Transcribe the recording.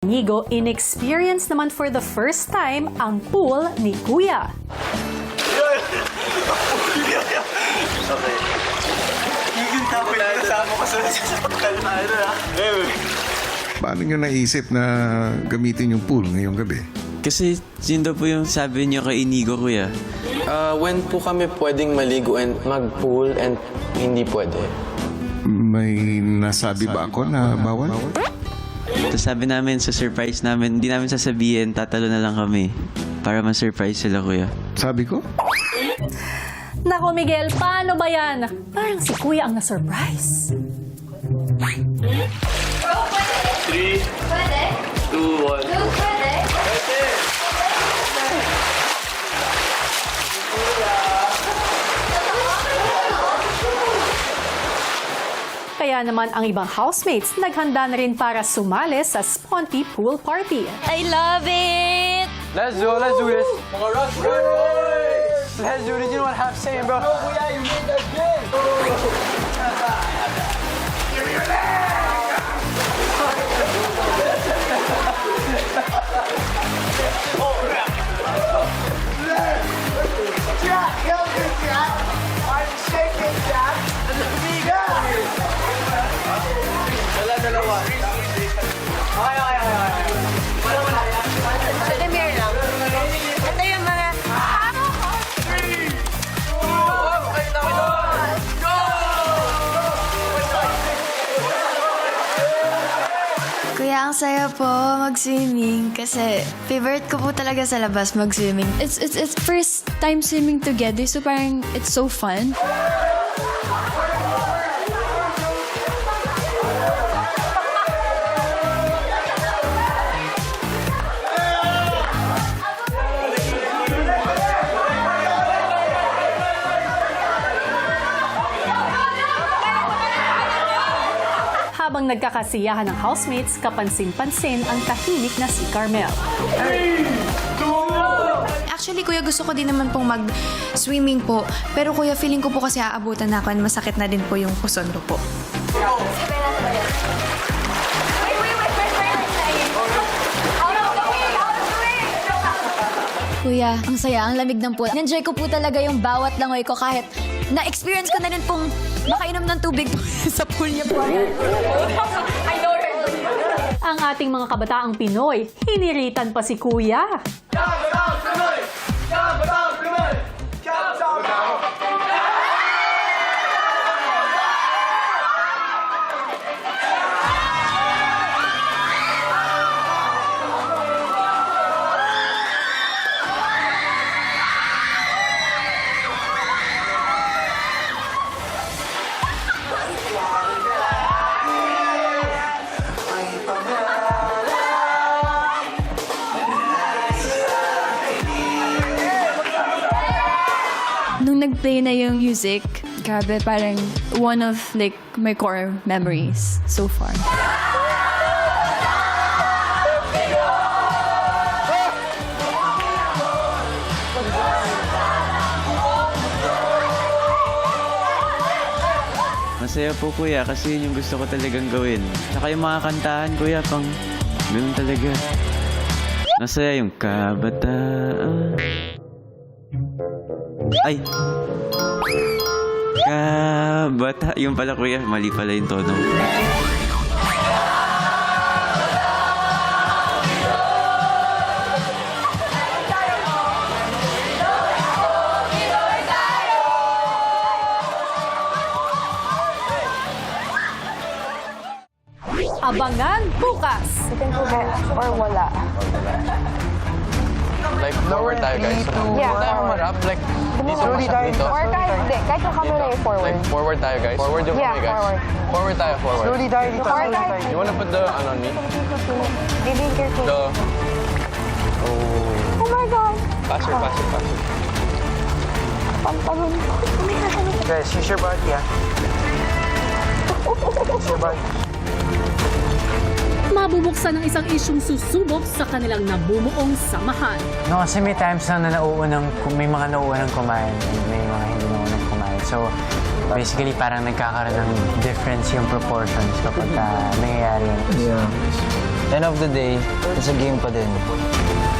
Nigo, in-experience naman for the first time ang pool ni Kuya. Okay. Higil ka pa yung kasama ko sa sasakal na Paano nyo naisip na gamitin yung pool ngayong gabi? Kasi yun daw po yung sabi niyo kay Inigo, Kuya. When po kami pwedeng maligo and mag-pool and hindi pwede? May nasabi ba ako na bawal? Tapos sabi namin sa surprise namin, hindi namin sasabihin, tatalo na lang kami. Para ma-surprise sila, Kuya. Sabi ko? Nako Miguel, paano ba yan? Parang si Kuya ang na-surprise. 3, 2, 1. Kaya naman ang ibang housemates naghanda na rin para sumali sa Sponty Pool Party. I love it! Let's do this. Mga Rock Boys! Let's do this. You know what I'm saying, bro? Oh, yeah, you made that good. Ito yung mga... Kuya, ang saya po mag-swimming kasi favorite ko po talaga sa labas mag-swimming. It's first time swimming together, so parang it's so fun. Habang nagkakasiyahan ng housemates, kapansin-pansin ang tahimik na si Carmel. Actually, kuya, gusto ko din naman pong mag-swimming po. Pero kuya, feeling ko po kasi aabutan na ako and masakit na din po yung puson ko po. Kuya, ang saya, ang lamig ng pool. Enjoy ko po talaga yung bawat langoy ko kahit na-experience ko na rin pong makainom ng tubig po sa pool niya po. Ang ating mga kabataang Pinoy, hiniritan pa si Kuya. Nung nag-play na yung music, grabe, parang one of like my core memories so far. Masaya po, Kuya, kasi yun yung gusto ko talagang gawin. Saka yung mga kantahan, Kuya, pang ganun talaga. Masaya yung kabataan. Ay! Kabata. Yung pala, Kuya. Mali pala yung tono. Abangan bukas! Or wala. Like, forward tayo, guys. Yeah, Tayo humarap. Like, dito masyak dito. Or kahit hindi, kahit yung camera ay forward. Like, forward tayo, guys. Forward yung Yeah, kamay, guys. forward. Forward tayo, forward. Or kahit... You wanna put the, ano, on me? Be careful. The... Oh my God! Faster, faster, faster. Pampalun. Guys, use your body, yeah. Use your body. Mabubuksan ng isang isyong susubok sa kanilang nabumuong samahan. No, kasi may times na may mga nauunang kumain and may mga hindi nauunang kumain. So, basically, parang nagkakaroon ng difference yung proportions kapag nangyayari yun. Yeah. end of the day, it's a game pa din.